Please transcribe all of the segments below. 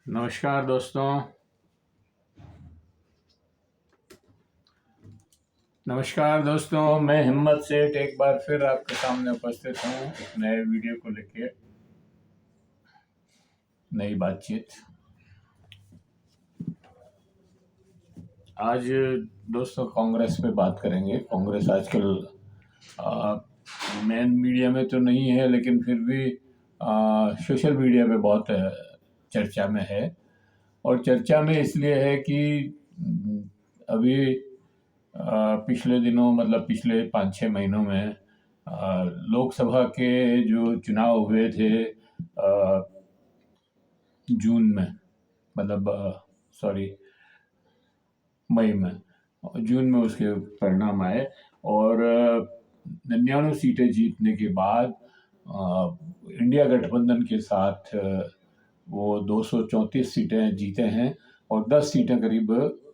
नमस्कार दोस्तों। मैं हिम्मत सेठ एक बार फिर आपके सामने उपस्थित हूँ एक नए वीडियो को लेके, नई बातचीत। आज दोस्तों कांग्रेस पे बात करेंगे। कांग्रेस आजकल मेन मीडिया में तो नहीं है, लेकिन फिर भी सोशल मीडिया पे बहुत चर्चा में है। और चर्चा में इसलिए है कि अभी पिछले दिनों, मतलब पिछले 5-6 महीनों में लोकसभा के जो चुनाव हुए थे जून में, मतलब सॉरी मई में, जून में उसके परिणाम आए और 99 सीटें जीतने के बाद इंडिया गठबंधन के साथ वो 234 सीटें जीते हैं और 10 सीटें करीब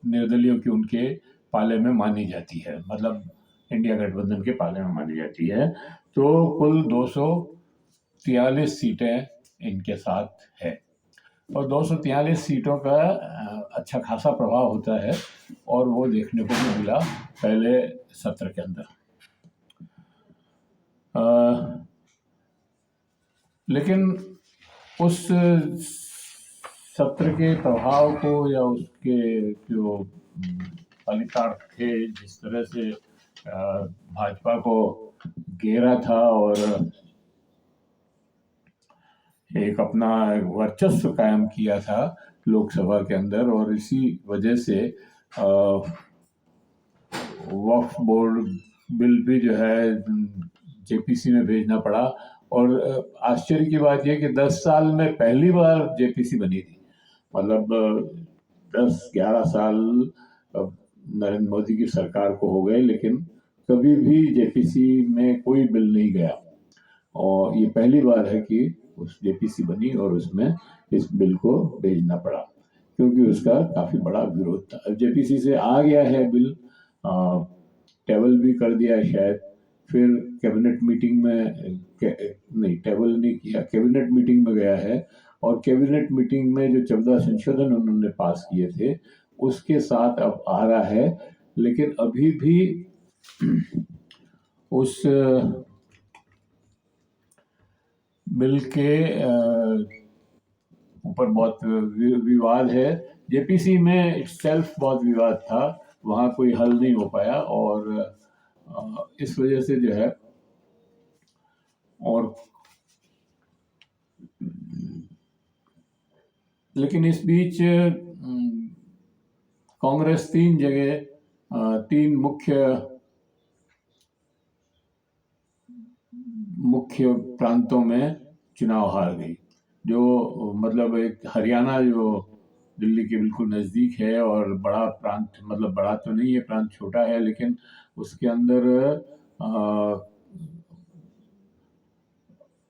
निर्दलीयों की उनके पाले में मानी जाती है, मतलब इंडिया गठबंधन के पाले में मानी जाती है। तो कुल 243 सीटें इनके साथ है और 243 सीटों का अच्छा खासा प्रभाव होता है और वो देखने को भी मिला पहले सत्र के अंदर। लेकिन उस सत्र के प्रभाव को या उसके जो फलितार्थ थे, जिस तरह से भाजपा को घेरा था और एक अपना वर्चस्व कायम किया था लोकसभा के अंदर, और इसी वजह से वक्फ बोर्ड बिल भी जो है जेपीसी में भेजना पड़ा। और आश्चर्य की बात यह कि 10 साल में पहली बार जेपीसी बनी थी, मतलब 10-11 साल नरेंद्र मोदी की सरकार को हो गए, लेकिन कभी भी जेपीसी में कोई बिल नहीं गया और ये पहली बार है कि उस जेपीसी बनी और उसमें इस बिल को भेजना पड़ा, क्योंकि उसका काफी बड़ा विरोध था। अब जेपीसी से आ गया है बिल, टेबल भी कर दिया है शायद, फिर कैबिनेट मीटिंग में नहीं, टेबल नहीं किया, कैबिनेट मीटिंग में गया है और कैबिनेट मीटिंग में जो 14 संशोधन उन्होंने पास किए थे उसके साथ अब आ रहा है, लेकिन अभी भी उस बिल के ऊपर बहुत विवाद है। जेपीसी में सेल्फ बहुत विवाद था, वहाँ कोई हल नहीं हो पाया और इस वजह से जो है, और लेकिन इस बीच कांग्रेस 3 जगह 3 मुख्य प्रांतों में चुनाव हार गई। जो मतलब एक हरियाणा जो दिल्ली के बिल्कुल नज़दीक है और बड़ा प्रांत, मतलब बड़ा तो नहीं है, प्रांत छोटा है, लेकिन उसके अंदर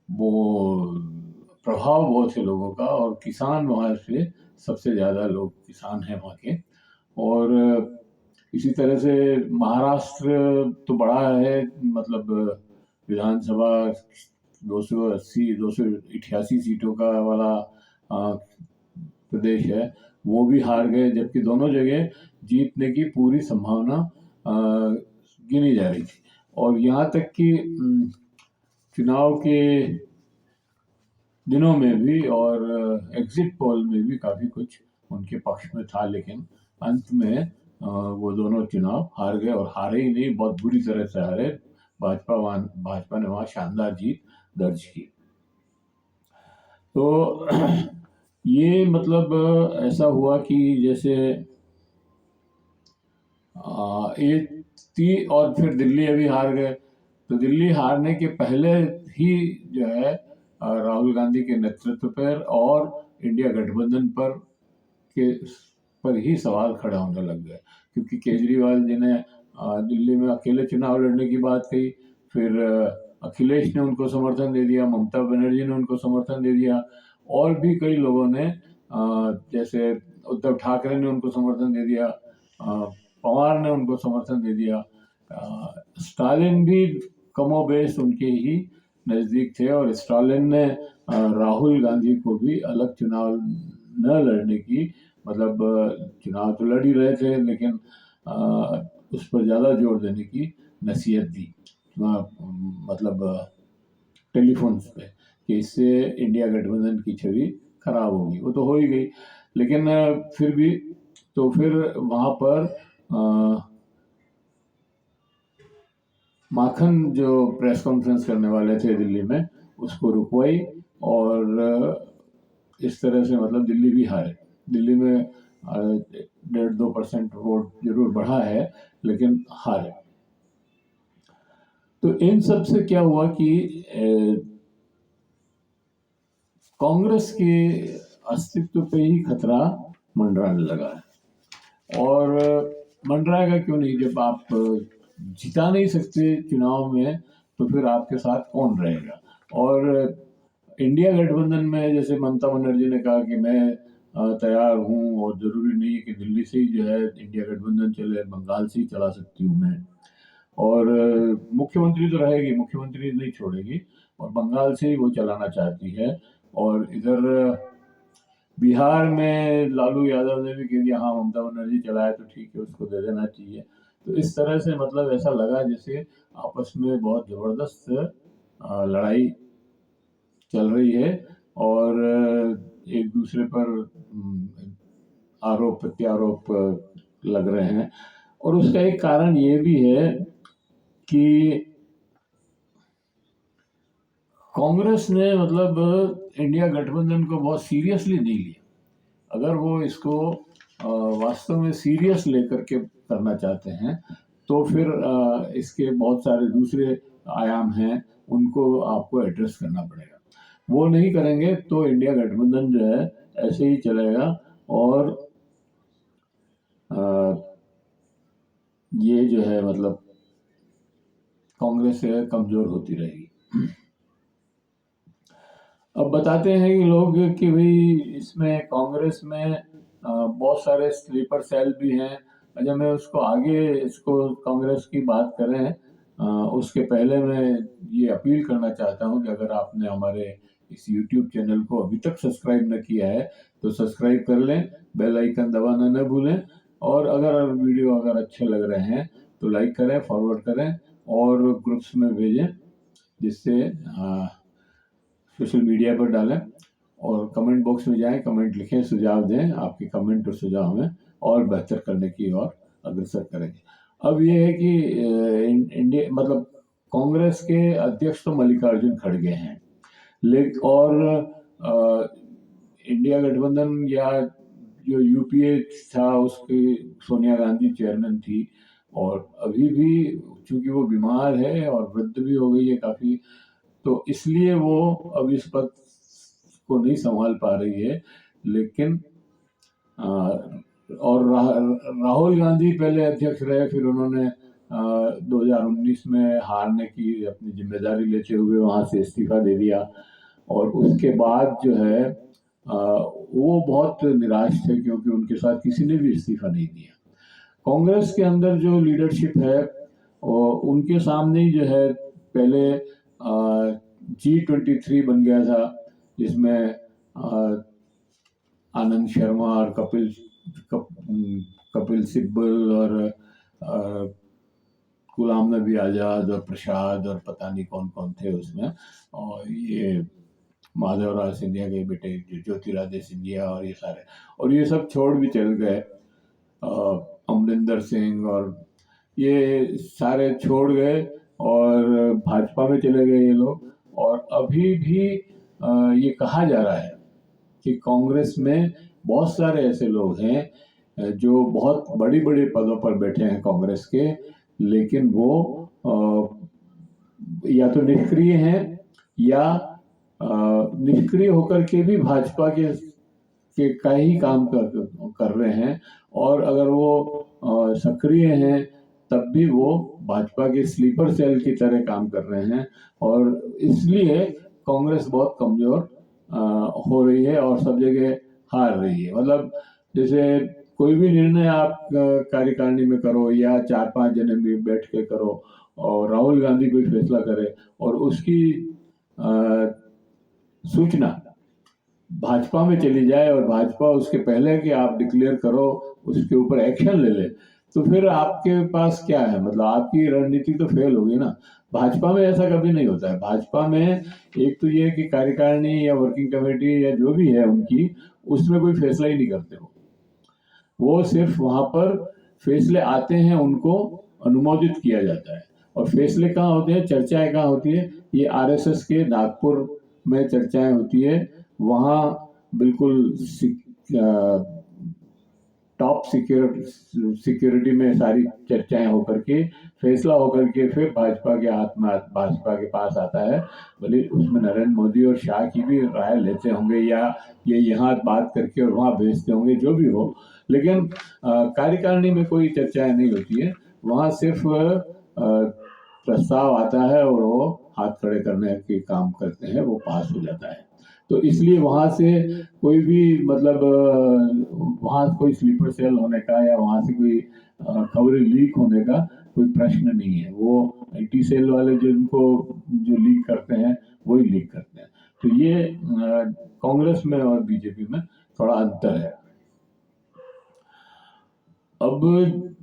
वो प्रभाव बहुत से लोगों का, और किसान वहाँ से सबसे ज़्यादा लोग किसान हैं वहाँ के। और इसी तरह से महाराष्ट्र तो बड़ा है, मतलब विधानसभा 288 सीटों का वाला प्रदेश है, वो भी हार गए, जबकि दोनों जगह जीतने की पूरी संभावना गिनी जा रही थी। और यहाँ तक कि चुनाव के दिनों में भी और एग्जिट पोल में भी काफी कुछ उनके पक्ष में था, लेकिन अंत में वो दोनों चुनाव हार गए, और हारे ही नहीं, बहुत बुरी तरह से हारे। भाजपा ने वहां शानदार जीत दर्ज की। तो ये मतलब ऐसा हुआ कि जैसे ये थी, और फिर दिल्ली अभी हार गए। तो दिल्ली हारने के पहले ही जो है राहुल गांधी के नेतृत्व पर और इंडिया गठबंधन पर ही सवाल खड़ा होने लग गए, क्योंकि केजरीवाल जी ने दिल्ली में अकेले चुनाव लड़ने की बात कही, फिर अखिलेश ने उनको समर्थन दे दिया, ममता बनर्जी ने उनको समर्थन दे दिया, और भी कई लोगों ने जैसे उद्धव ठाकरे ने उनको समर्थन दे दिया, पवार ने उनको समर्थन दे दिया, स्टालिन भी कमोबेश उनके ही नजदीक थे, और स्टालिन ने राहुल गांधी को भी अलग चुनाव न लड़ने की, मतलब चुनाव तो लड़ ही रहे थे लेकिन उस पर ज़्यादा जोर देने की नसीहत दी, मतलब टेलीफोन पे, कि इससे इंडिया गठबंधन की छवि खराब होगी। वो तो हो ही गई, लेकिन फिर भी तो फिर वहाँ पर माखन जो प्रेस कॉन्फ्रेंस करने वाले थे दिल्ली में, उसको रुकवाई, और इस तरह से मतलब दिल्ली भी हारे। दिल्ली में 1.5-2% वोट जरूर बढ़ा है, लेकिन हारे। तो इन सब से क्या हुआ कि कांग्रेस के अस्तित्व पे ही खतरा मंडराने लगा है। और मंडराएगा क्यों नहीं, जब आप जिता नहीं सकते चुनाव में, तो फिर आपके साथ कौन रहेगा। और इंडिया गठबंधन में जैसे ममता बनर्जी ने कहा कि मैं तैयार हूँ, और जरूरी नहीं है कि दिल्ली से ही जो है इंडिया गठबंधन चले, बंगाल से ही चला सकती हूँ मैं, और मुख्यमंत्री तो रहेगी, मुख्यमंत्री नहीं छोड़ेगी, और बंगाल से ही वो चलाना चाहती है। और इधर बिहार में लालू यादव ने भी कह दिया हाँ ममता बनर्जी चलाए तो ठीक है, उसको दे देना चाहिए। तो इस तरह से मतलब ऐसा लगा जैसे आपस में बहुत जबरदस्त लड़ाई चल रही है, और एक दूसरे पर आरोप प्रत्यारोप लग रहे हैं। और उसका एक कारण ये भी है कि कांग्रेस ने मतलब इंडिया गठबंधन को बहुत सीरियसली नहीं लिया। अगर वो इसको वास्तव में सीरियस लेकर के करना चाहते हैं, तो फिर इसके बहुत सारे दूसरे आयाम हैं, उनको आपको एड्रेस करना पड़ेगा। वो नहीं करेंगे तो इंडिया गठबंधन जो है ऐसे ही चलेगा, और ये जो है मतलब कांग्रेस है कमजोर होती रहेगी। अब बताते हैं कि लोग कि भाई इसमें कांग्रेस में बहुत सारे स्लीपर सेल भी हैं। अच्छा, मैं उसको आगे इसको कांग्रेस की बात करें, उसके पहले मैं ये अपील करना चाहता हूं कि अगर आपने हमारे इस YouTube चैनल को अभी तक सब्सक्राइब न किया है तो सब्सक्राइब कर लें, बेल आइकन दबाना न भूलें, और अगर वीडियो अगर अच्छे लग रहे हैं तो लाइक करें, फॉरवर्ड करें, और ग्रुप्स में भेजें, जिससे सोशल मीडिया पर डालें, और कमेंट बॉक्स में जाएं, कमेंट लिखें, सुझाव दें। आपके कमेंट और सुझाव हमें और बेहतर करने की ओर अग्रसर करेंगे। अब ये है कि इंडिया मतलब कांग्रेस के अध्यक्ष तो मल्लिकार्जुन खड़गे हैं, लेकिन और इंडिया गठबंधन या जो यूपीए था उसकी सोनिया गांधी चेयरमैन थी, और अभी भी चूंकि वो बीमार है और वृद्ध भी हो गई है काफी, तो इसलिए वो अब इस पद को नहीं संभाल पा रही है। लेकिन और राहुल गांधी पहले अध्यक्ष रहे, फिर उन्होंने 2019 में हारने की अपनी जिम्मेदारी लेते हुए वहां से इस्तीफा दे दिया, और उसके बाद जो है वो बहुत निराश थे, क्योंकि उनके साथ किसी ने भी इस्तीफा नहीं दिया। कांग्रेस के अंदर जो लीडरशिप है उनके सामने ही जो है पहले G23 बन गया था, जिसमें आनंद शर्मा और कपिल सिब्बल और गुलाम नबी आजाद और प्रसाद और पता नहीं कौन कौन थे उसमें, और ये माधवराव सिंधिया के बेटे ज्योतिरादित्य सिंधिया, और ये सारे, और ये सब छोड़ भी चल गए, अमरिंदर सिंह और ये सारे छोड़ गए और भाजपा में चले गए ये लोग। और अभी भी ये कहा जा रहा है कि कांग्रेस में बहुत सारे ऐसे लोग हैं जो बहुत बड़ी बड़ी पदों पर बैठे हैं कांग्रेस के, लेकिन वो या तो निष्क्रिय हैं, या निष्क्रिय होकर के भी भाजपा के का ही काम कर रहे हैं, और अगर वो सक्रिय हैं तब भी वो भाजपा के स्लीपर सेल की तरह काम कर रहे हैं, और इसलिए कांग्रेस बहुत कमजोर हो रही है और सब जगह हार रही है। मतलब जैसे कोई भी निर्णय आप कार्यकारिणी में करो या 4-5 जने में बैठ के करो, और राहुल गांधी कोई फैसला करे और उसकी सूचना भाजपा में चली जाए और भाजपा उसके पहले कि आप डिक्लेयर करो उसके ऊपर एक्शन ले ले, तो फिर आपके पास क्या है, मतलब आपकी रणनीति तो फेल होगी ना। भाजपा में ऐसा कभी नहीं होता है। भाजपा में एक तो ये है कि कार्यकारिणी या वर्किंग कमेटी या जो भी है उनकी, उसमें कोई फैसला ही नहीं करते वो सिर्फ वहां पर फैसले आते हैं, उनको अनुमोदित किया जाता है। और फैसले कहाँ होते हैं, चर्चाएं कहाँ होती है, ये आरएसएस के नागपुर में चर्चाएं होती है। वहाँ बिल्कुल टॉप सिक्योरिटी में सारी चर्चाएं होकर के फैसला होकर के फिर भाजपा के हाथ में भाजपा के पास आता है। भले उसमें नरेंद्र मोदी और शाह की भी राय लेते होंगे या ये यहाँ बात करके और वहाँ भेजते होंगे, जो भी हो, लेकिन कार्यकारिणी में कोई चर्चाएं नहीं होती है। वहाँ सिर्फ प्रस्ताव आता है और वो हाथ खड़े करने के काम करते हैं, वो पास हो जाता है। तो इसलिए वहां से कोई भी मतलब वहां कोई स्लीपर सेल होने का या वहां से कोई खबरें लीक होने का कोई प्रश्न नहीं है। वो आईटी सेल वाले जिनको जो लीक करते हैं वही लीक करते हैं। तो ये कांग्रेस में और बीजेपी में थोड़ा अंतर है। अब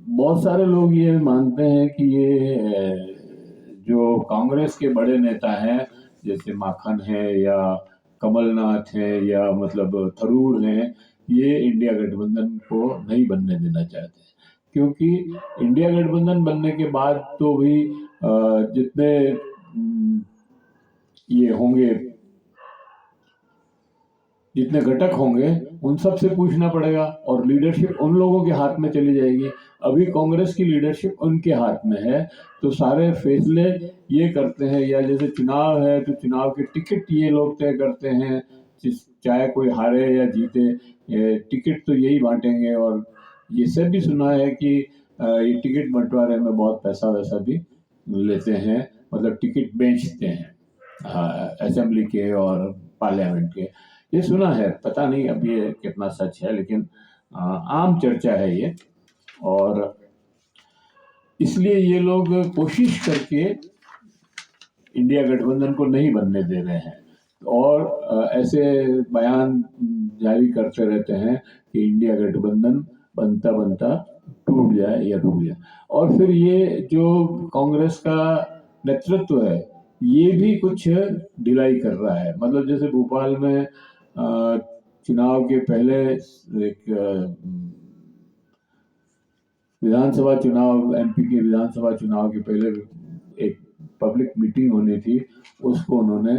बहुत सारे लोग ये मानते हैं कि ये जो कांग्रेस के बड़े नेता हैं जैसे माखन है या कमलनाथ है या मतलब थरूर हैं, ये इंडिया गठबंधन को नहीं बनने देना चाहते, क्योंकि इंडिया गठबंधन बनने के बाद तो भी जितने ये होंगे, जितने घटक होंगे उन सब से पूछना पड़ेगा और लीडरशिप उन लोगों के हाथ में चली जाएगी। अभी कांग्रेस की लीडरशिप उनके हाथ में है, तो सारे फैसले ये करते हैं। या जैसे चुनाव है तो चुनाव के टिकट ये लोग तय करते हैं, चाहे कोई हारे या जीते, टिकट तो यही बांटेंगे। और ये सब भी सुना है कि ये टिकट बंटवारे में बहुत पैसा वैसा भी लेते हैं, मतलब टिकट बेचते हैं असेंबली के और पार्लियामेंट के। ये सुना है, पता नहीं अब ये कितना सच है, लेकिन आम चर्चा है ये। और इसलिए ये लोग कोशिश करके इंडिया गठबंधन को नहीं बनने दे रहे हैं और ऐसे बयान जारी करते रहते हैं कि इंडिया गठबंधन बनता बनता टूट जाए या रुक जाए। और फिर ये जो कांग्रेस का नेतृत्व है ये भी कुछ ढिलाई कर रहा है। मतलब जैसे भोपाल में चुनाव के पहले एक विधानसभा चुनाव, एमपी के विधानसभा चुनाव के पहले एक पब्लिक मीटिंग होनी थी, उसको उन्होंने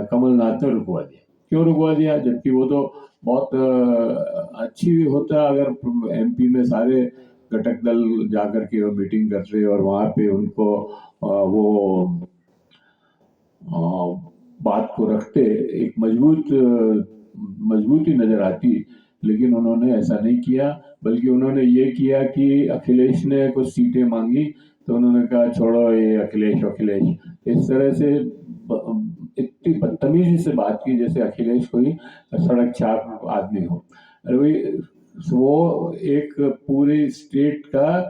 कमलनाथ ने रुकवा दिया। क्यों रुकवा दिया, जबकि वो तो बहुत अच्छी होता अगर एमपी में सारे घटक दल जाकर के वो मीटिंग करते और वहां पे उनको वो बात को रखते, एक मजबूती नजर आती। लेकिन उन्होंने ऐसा नहीं किया, बल्कि उन्होंने ये किया कि अखिलेश ने कुछ सीटें मांगी तो उन्होंने कहा छोड़ो ये अखिलेश इस तरह से इतनी बदतमीजी से बात की जैसे अखिलेश कोई सड़क छाप आदमी हो। अरे भाई, वो एक पूरी स्टेट का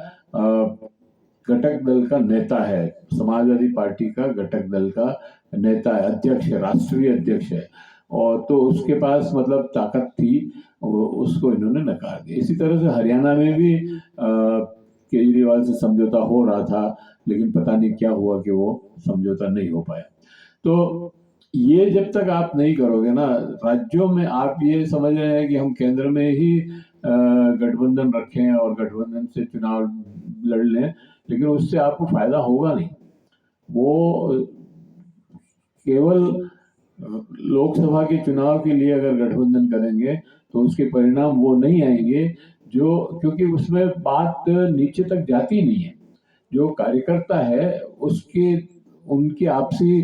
घटक दल का नेता है, समाजवादी पार्टी का घटक दल का नेता है, अध्यक्ष है, राष्ट्रीय अध्यक्ष है, और तो उसके पास मतलब ताकत थी, उसको इन्होंने नकार दिया। इसी तरह से हरियाणा में भी केजरीवाल से समझौता हो रहा था, लेकिन पता नहीं क्या हुआ कि वो समझौता नहीं हो पाया। तो ये जब तक आप नहीं करोगे ना, राज्यों में आप ये समझ रहे हैं कि हम केंद्र में ही गठबंधन रखें और गठबंधन से चुनाव लड़ लें, लेकिन उससे आपको फायदा होगा नहीं। वो केवल लोकसभा के चुनाव के लिए अगर गठबंधन करेंगे तो उसके परिणाम वो नहीं आएंगे जो, क्योंकि उसमें बात नीचे तक जाती नहीं है। जो कार्यकर्ता है उसके उनकी आपसी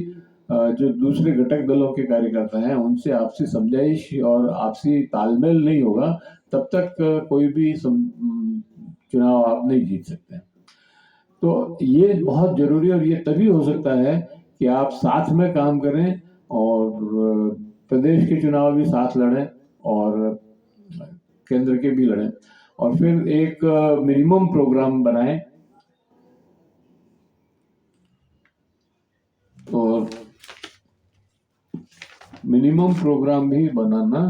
जो दूसरे घटक दलों के कार्यकर्ता हैं उनसे आपसी समझाइश और आपसी तालमेल नहीं होगा, तब तक कोई भी चुनाव आप नहीं जीत सकते। तो ये बहुत जरूरी है और ये तभी हो सकता है कि आप साथ में काम करें और प्रदेश के चुनाव भी साथ लड़ें और केंद्र के भी लड़ें, और फिर एक मिनिमम प्रोग्राम बनाएं और मिनिमम प्रोग्राम भी बनाना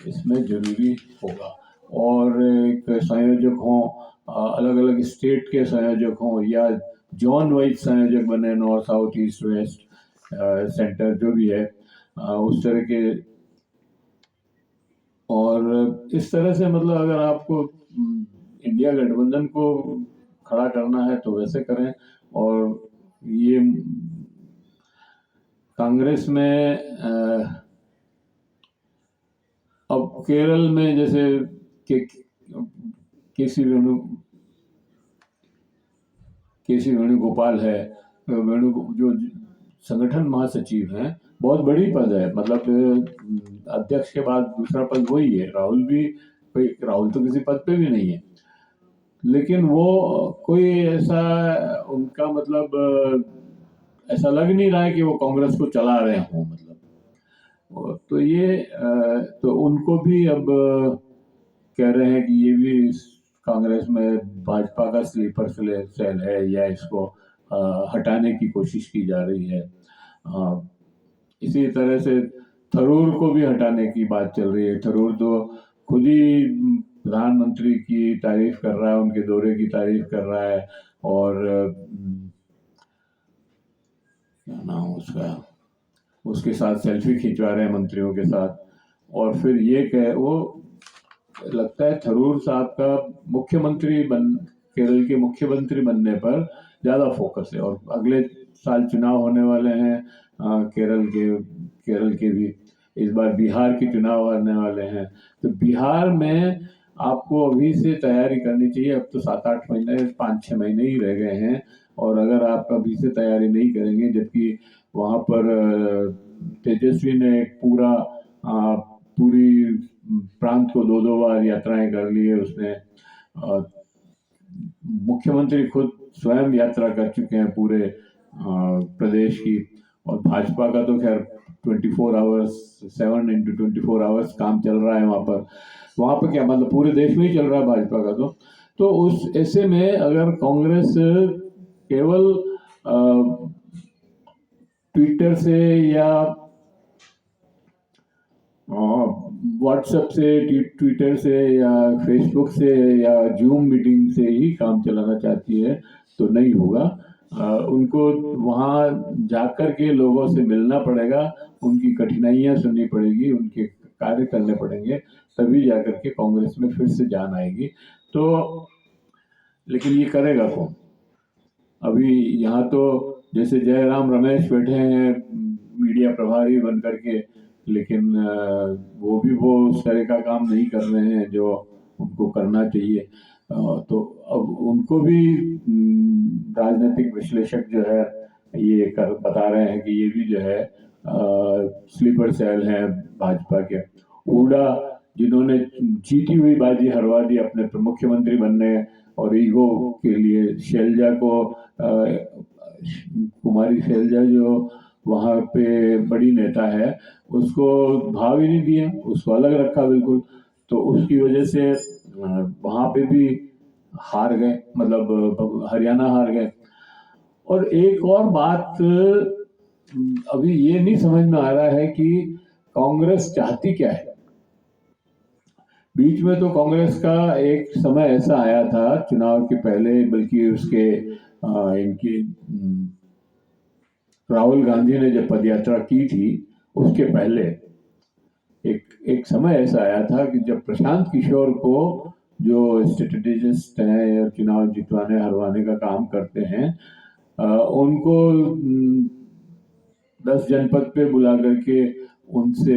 इसमें जरूरी होगा। और एक संयोजक हों, अलग अलग स्टेट के संयोजक हों या जोन वाइज संयोजक बने, north south east west centre जो भी है, उस तरह के। और इस तरह से मतलब अगर आपको इंडिया गठबंधन को खड़ा करना है तो वैसे करें। और ये कांग्रेस में अब केरल में जैसे केसी वेणुगोपाल है, वेणु जो संगठन महासचिव हैं, बहुत बड़ी पद है, मतलब अध्यक्ष के बाद दूसरा पद वही है। राहुल तो किसी पद पे भी नहीं है, लेकिन वो कोई ऐसा उनका मतलब ऐसा लग नहीं रहा है कि वो कांग्रेस को चला रहे हों, मतलब। तो ये तो उनको भी अब कह रहे हैं कि ये भी कांग्रेस में भाजपा का स्लीपर सेल है या इसको हटाने की कोशिश की जा रही है। इसी तरह से थरूर को भी हटाने की बात चल रही है। थरूर तो खुद ही प्रधानमंत्री की तारीफ कर रहा है, उनके दौरे की तारीफ कर रहा है, और क्या नाम उसका, उसके साथ सेल्फी खिंचवा रहे हैं मंत्रियों के साथ। और फिर ये कह वो लगता है थरूर साहब का केरल के मुख्यमंत्री बनने पर ज़्यादा फोकस है। और अगले साल चुनाव होने वाले हैं केरल के भी। इस बार बिहार के चुनाव होने वाले हैं, तो बिहार में आपको अभी से तैयारी करनी चाहिए। अब तो 7-8 महीने 5-6 महीने ही रह गए हैं, और अगर आप अभी से तैयारी नहीं करेंगे, जबकि वहाँ पर तेजस्वी ने एक पूरी प्रांत को 2-2 बार यात्राएं कर ली है उसने। मुख्यमंत्री खुद स्वयं यात्रा कर चुके हैं पूरे प्रदेश की। और भाजपा का तो खैर 24 आवर्स 7 × 24 आवर्स काम चल रहा है वहाँ पर क्या मतलब पूरे देश में ही चल रहा है भाजपा का। तो उस ऐसे में अगर कांग्रेस केवल ट्विटर से या व्हाट्सएप से, ट्विटर से या फेसबुक से या जूम मीटिंग से ही काम चलाना चाहती है तो नहीं होगा। उनको वहाँ जाकर के लोगों से मिलना पड़ेगा, उनकी कठिनाइयाँ सुननी पड़ेगी, उनके कार्य करने पड़ेंगे, तभी जाकर के कांग्रेस में फिर से जान आएगी। तो लेकिन ये करेगा कौन? अभी यहाँ तो जैसे जयराम रमेश बैठे हैं मीडिया प्रभारी बन करके, लेकिन वो उस तरह का काम नहीं कर रहे हैं जो उनको करना चाहिए। तो अब उनको भी राजनीतिक विश्लेषक जो है ये बता रहे हैं कि ये भी जो है स्लीपर सेल है भाजपा के। हुड्डा जिन्होंने जीती हुई बाजी हरवा दी अपने मुख्यमंत्री बनने और ईगो के लिए, कुमारी शैलजा जो वहाँ पे बड़ी नेता है, उसको भाव ही नहीं दिया, उसको अलग रखा बिल्कुल। तो उसकी वजह से वहाँ पे भी हार गए, मतलब हरियाणा हार गए। और एक और बात अभी ये नहीं समझ में आ रहा है कि कांग्रेस चाहती क्या है। बीच में तो कांग्रेस का एक समय ऐसा आया था चुनाव के पहले, बल्कि उसके इनकी राहुल गांधी ने जब पदयात्रा की थी उसके पहले एक समय ऐसा आया था कि जब प्रशांत किशोर को, जो स्ट्रेटेजिस्ट हैं और चुनाव जितवाने हरवाने का काम करते हैं, उनको 10 जनपद पे बुला करके उनसे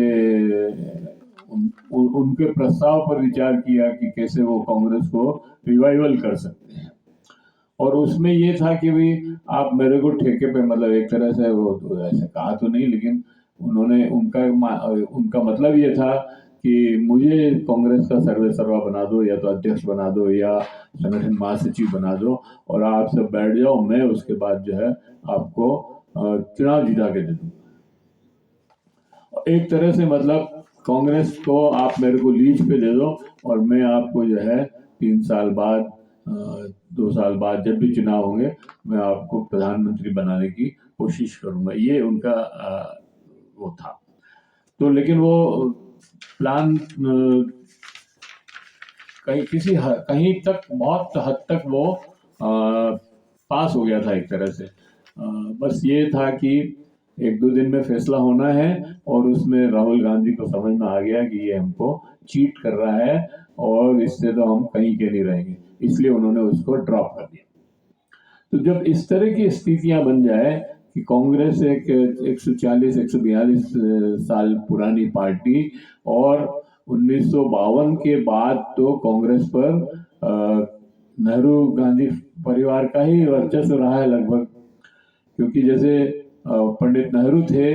उनके प्रस्ताव पर विचार किया कि कैसे वो कांग्रेस को रिवाइवल कर सकते हैं। और उसमें ये था कि भाई आप मेरे को ठेके पे, मतलब एक तरह से वो तो ऐसे कहा तो नहीं, लेकिन उन्होंने उनका मतलब ये था कि मुझे कांग्रेस का सर्वेसर्वा बना दो, या तो अध्यक्ष बना दो या संगठन महासचिव बना दो, और आप सब बैठ जाओ, मैं उसके बाद जो है आपको चुनाव जिता के दे दूँ। एक तरह से मतलब कांग्रेस को आप मेरे को लीज पे दे दो, और मैं आपको जो है 3 साल बाद 2 साल बाद जब भी चुनाव होंगे, मैं आपको प्रधानमंत्री बनाने की कोशिश करूंगा। ये उनका वो था। तो लेकिन वो प्लान कहीं तक बहुत हद तक वो पास हो गया था एक तरह से। बस ये था कि एक दो दिन में फैसला होना है, और उसमें राहुल गांधी को समझ में आ गया कि ये हमको चीट कर रहा है और इससे तो हम कहीं के नहीं रहेंगे, इसलिए उन्होंने उसको ड्रॉप कर दिया। तो जब इस तरह की स्थितियां बन जाए कि कांग्रेस एक 140 142 साल पुरानी पार्टी, और 1952 के बाद तो कांग्रेस पर नेहरू गांधी परिवार का ही वर्चस्व रहा है लगभग, क्योंकि जैसे पंडित नेहरू थे,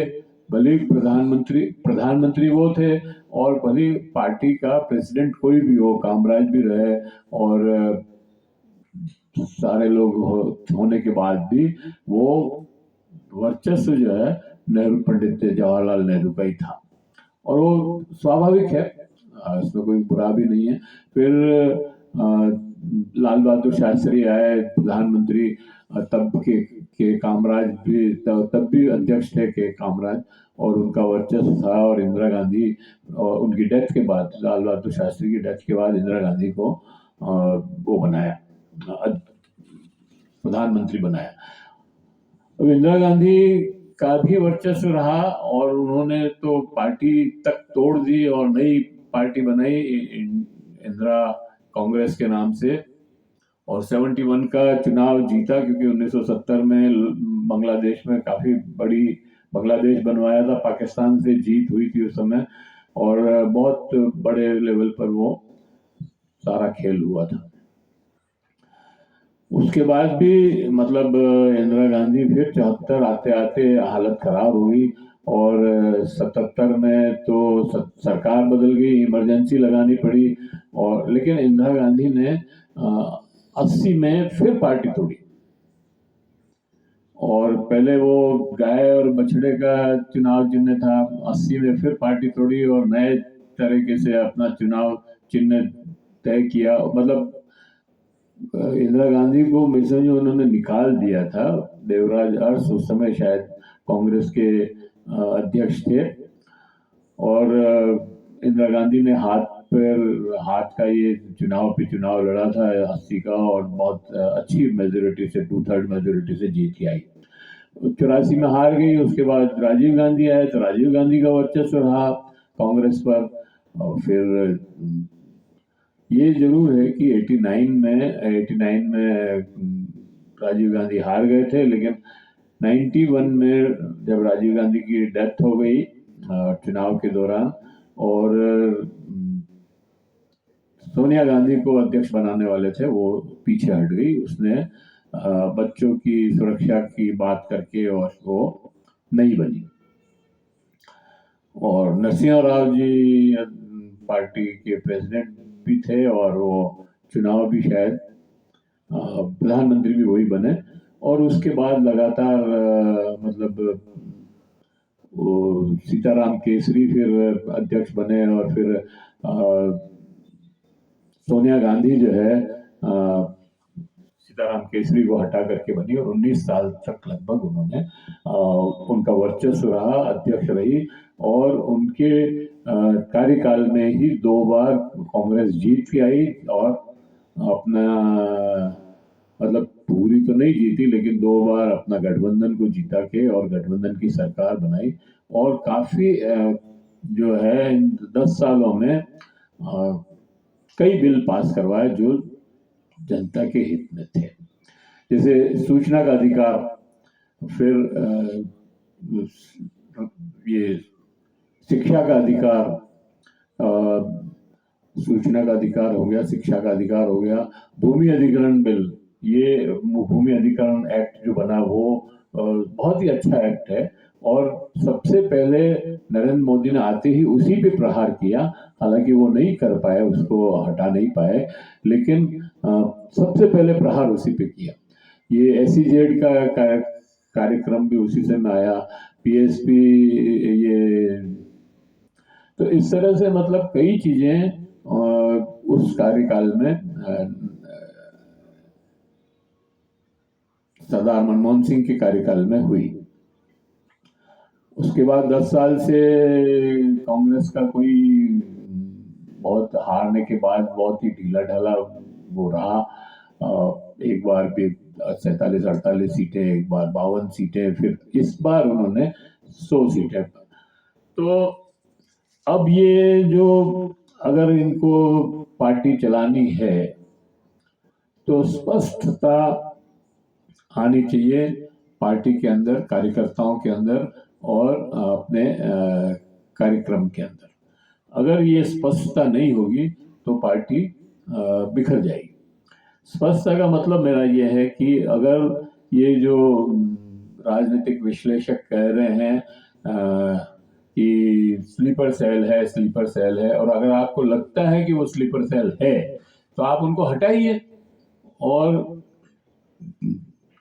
भले प्रधानमंत्री वो थे, और भले पार्टी का प्रेसिडेंट कोई भी हो, कामराज भी रहे, और सारे लोग होने के बाद भी वो वर्चस्व जो है नेहरू, पंडित जवाहरलाल नेहरू का ही था, और वो स्वाभाविक है, इसमें कोई बुरा भी नहीं है। फिर लाल बहादुर शास्त्री आए प्रधानमंत्री, तब के कामराज भी तब भी अध्यक्ष थे के कामराज, और उनका वर्चस्व था, और इंदिरा गांधी, और उनकी डेथ के बाद, लाल बहादुर शास्त्री की डेथ के बाद इंदिरा गांधी को वो बनाया, प्रधानमंत्री बनाया। अब इंदिरा गांधी का भी वर्चस्व रहा, और उन्होंने तो पार्टी तक तोड़ दी और नई पार्टी बनाई इंदिरा कांग्रेस के नाम से, और 71 का चुनाव जीता, क्योंकि 1970 में बांग्लादेश में काफी बड़ी बांग्लादेश बनवाया था, पाकिस्तान से जीत हुई थी उस समय, और बहुत बड़े लेवल पर वो सारा खेल हुआ था। उसके बाद भी मतलब इंदिरा गांधी फिर 74 आते आते हालत खराब हुई, और 77 में तो सरकार बदल गई, इमरजेंसी लगानी पड़ी, और लेकिन इंदिरा गांधी ने 80 में फिर पार्टी तोड़ी, और पहले वो गाय और बछड़े का चुनाव चिन्ह था, 80 में फिर पार्टी तोड़ी और नए तरीके से अपना चुनाव चिन्ह तय किया। मतलब इंदिरा गांधी को मिशन जो उन्होंने निकाल दिया था, देवराज अरस उस समय शायद कांग्रेस के अध्यक्ष थे, और इंदिरा गांधी ने हाथ का ये चुनाव पे चुनाव लड़ा था 80 का, और बहुत अच्छी मेजोरिटी से, 2/3 मेजोरिटी से जीत के आई। 84 में हार गई, उसके बाद राजीव गांधी आए, तो राजीव गांधी का वर्चस्व रहा कांग्रेस पर। और फिर ये जरूर है कि 89 में राजीव गांधी हार गए थे, लेकिन 91 में जब राजीव गांधी की डेथ हो गई चुनाव के दौरान, और सोनिया गांधी को अध्यक्ष बनाने वाले थे, वो पीछे हट गई, उसने बच्चों की सुरक्षा की बात करके, और वो नहीं बनी। और नरसिंह राव जी पार्टी के प्रेसिडेंट भी थे, और वो चुनाव भी शायद प्रधानमंत्री भी वही बने, और उसके बाद लगातार मतलब वो सीताराम केसरी फिर अध्यक्ष बने, और फिर सोनिया गांधी जो है सीताराम केसरी को हटा करके बनी, और 19 साल तक लगभग उन्होंने उनका वर्चस्व रहा, अध्यक्ष रही, और उनके कार्यकाल में ही 2 बार कांग्रेस जीत के आई, और अपना मतलब पूरी तो नहीं जीती, लेकिन 2 बार अपना गठबंधन को जीता के और गठबंधन की सरकार बनाई, और काफी जो है इन 10 सालों में कई बिल पास करवाए जो जनता के हित में थे, जैसे सूचना का अधिकार, फिर ये शिक्षा का अधिकार, सूचना का अधिकार हो गया, शिक्षा का अधिकार हो गया, भूमि अधिग्रहण बिल, ये भूमि अधिग्रहण एक्ट जो बना वो बहुत ही अच्छा एक्ट है, और सबसे पहले नरेंद्र मोदी ने आते ही उसी पे प्रहार किया, हालांकि वो नहीं कर पाए, उसको हटा नहीं पाए, लेकिन सबसे पहले प्रहार उसी पे किया। ये SEZ का कार्यक्रम भी उसी से में आया, PSP, ये तो इस तरह से मतलब कई चीजें उस कार्यकाल में सरदार मनमोहन सिंह के कार्यकाल में हुई। उसके बाद 10 साल से कांग्रेस का कोई बहुत हारने के बाद बहुत ही ढीला ढाला वो रहा। एक बार भी 47-48 सीटें, एक बार 52 सीटें, फिर इस बार उन्होंने 100 सीटें। तो अब ये जो अगर इनको पार्टी चलानी है तो स्पष्टता आनी चाहिए पार्टी के अंदर, कार्यकर्ताओं के अंदर और अपने कार्यक्रम के अंदर। अगर ये स्पष्टता नहीं होगी तो पार्टी बिखर जाएगी। स्पष्टता का मतलब मेरा ये है कि अगर ये जो राजनीतिक विश्लेषक कह रहे हैं कि स्लीपर सेल है, और अगर आपको लगता है कि वो स्लीपर सेल है तो आप उनको हटाइए। और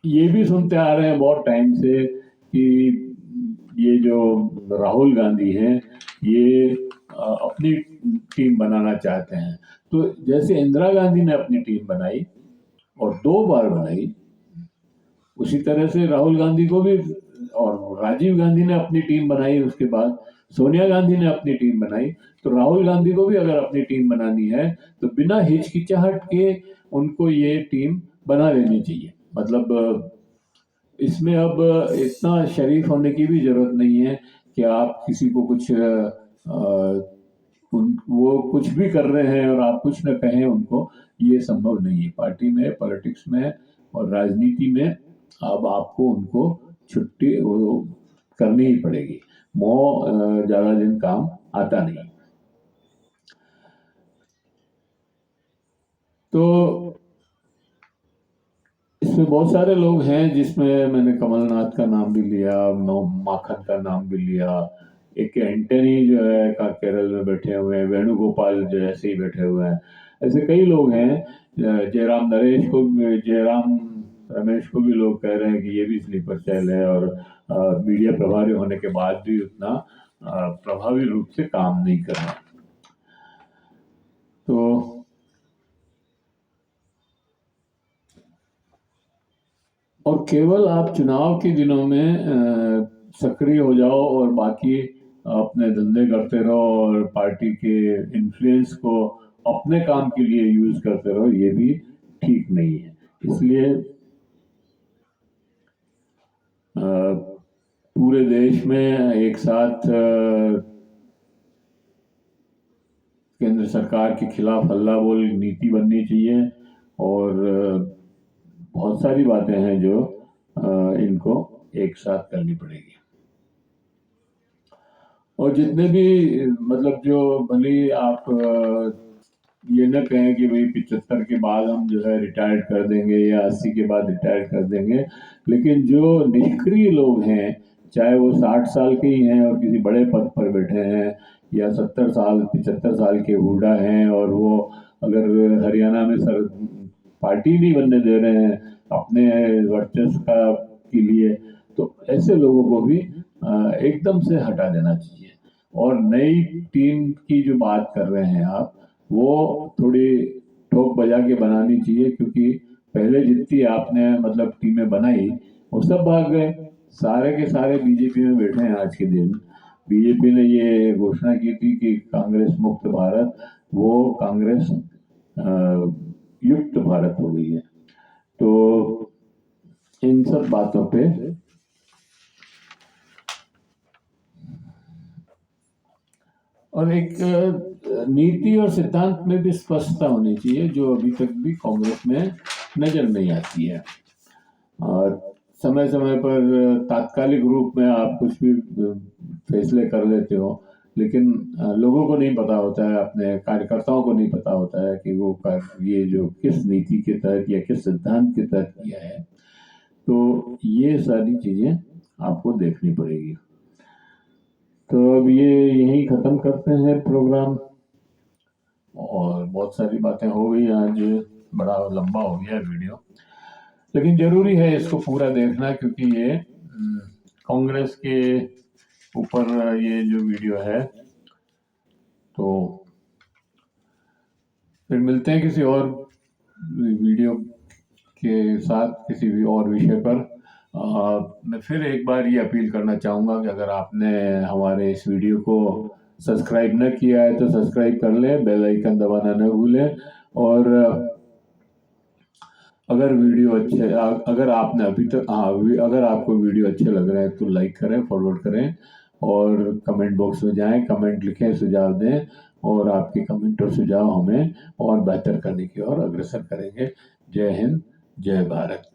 ये भी सुनते आ रहे हैं बहुत टाइम से कि ये जो राहुल गांधी हैं ये अपनी टीम बनाना चाहते हैं। तो जैसे इंदिरा गांधी ने अपनी टीम बनाई और 2 बार बनाई, उसी तरह से राहुल गांधी को भी, और राजीव गांधी ने अपनी टीम बनाई, उसके बाद सोनिया गांधी ने अपनी टीम बनाई, तो राहुल गांधी को भी अगर अपनी टीम बनानी है तो बिना हिचकिचाहट के उनको ये टीम बना लेनी चाहिए। मतलब इसमें अब इतना शरीफ होने की भी जरूरत नहीं है कि आप किसी को कुछ वो कुछ भी कर रहे हैं और आप कुछ न कहें उनको, ये संभव नहीं है। पार्टी में, पॉलिटिक्स में और राजनीति में अब आपको उनको छुट्टी वो करनी ही पड़ेगी। मोह ज्यादा दिन काम आता नहीं। तो इसमें बहुत सारे लोग हैं, जिसमें मैंने कमलनाथ का नाम भी लिया, माखन का नाम भी लिया, एक एंटनी जो है का केरल में बैठे हुए हैं, वेणुगोपाल जो ऐसे ही बैठे हुए हैं, ऐसे कई लोग हैं। जयराम रमेश को भी लोग कह रहे हैं कि ये भी स्लीपर सेल है और मीडिया प्रभारी होने के बाद भी उतना प्रभावी रूप से काम नहीं कर रहा। तो और केवल आप चुनाव के दिनों में सक्रिय हो जाओ और बाकी अपने धंधे करते रहो और पार्टी के इन्फ्लुएंस को अपने काम के लिए यूज करते रहो, ये भी ठीक नहीं है। इसलिए पूरे देश में एक साथ केंद्र सरकार के खिलाफ हल्ला बोल नीति बननी चाहिए, और बहुत सारी बातें हैं जो इनको एक साथ करनी पड़ेगी। और जितने भी मतलब जो भले आप ये न कहें कि भाई 75 के बाद हम जो है रिटायर्ड कर देंगे या 80 के बाद रिटायर्ड कर देंगे, लेकिन जो निष्क्रिय लोग हैं, चाहे वो 60 साल के ही हैं और किसी बड़े पद पर बैठे हैं, या 70 साल 75 साल के बूढ़ा हैं और वो अगर हरियाणा में पार्टी नहीं बनने दे रहे हैं अपने वर्चस्व का के लिए, तो ऐसे लोगों को भी एकदम से हटा देना चाहिए। और नई टीम की जो बात कर रहे हैं आप, वो थोड़ी ठोक बजा के बनानी चाहिए, क्योंकि पहले जितनी आपने मतलब टीमें बनाई वो सब भाग गए, सारे के सारे बीजेपी में बैठे हैं आज के दिन। बीजेपी ने ये घोषणा की थी कि कांग्रेस मुक्त भारत, वो कांग्रेस युक्त भारत हो गई है। तो इन सब बातों पे और एक नीति और सिद्धांत में भी स्पष्टता होनी चाहिए, जो अभी तक भी कांग्रेस में नजर नहीं आती है। और समय समय पर तात्कालिक रूप में आप कुछ भी फैसले कर लेते हो, लेकिन लोगों को नहीं पता होता है, अपने कार्यकर्ताओं को नहीं पता होता है कि वो ये जो किस नीति के तहत या किस सिद्धांत के तहत किया है। तो ये सारी चीजें आपको देखनी पड़ेगी। तो अब ये यही खत्म करते हैं प्रोग्राम, और बहुत सारी बातें हो गई आज, बड़ा लंबा हो गया वीडियो, लेकिन जरूरी है इसको पूरा देखना, क्योंकि ये कांग्रेस के ऊपर ये जो वीडियो है। तो फिर मिलते हैं किसी और वीडियो के साथ, किसी भी और विषय पर। मैं फिर एक बार ये अपील करना चाहूँगा कि अगर आपने हमारे इस वीडियो को सब्सक्राइब न किया है तो सब्सक्राइब कर लें, बेल आइकन दबाना न भूलें। और अगर आपने अभी तक अगर आपको वीडियो अच्छे लग रहे हैं तो लाइक करें, फॉरवर्ड करें और कमेंट बॉक्स में जाएं, कमेंट लिखें, सुझाव दें और आपके कमेंट और सुझाव हमें और बेहतर करने की ओर अग्रसर करेंगे। जय हिंद, जय भारत।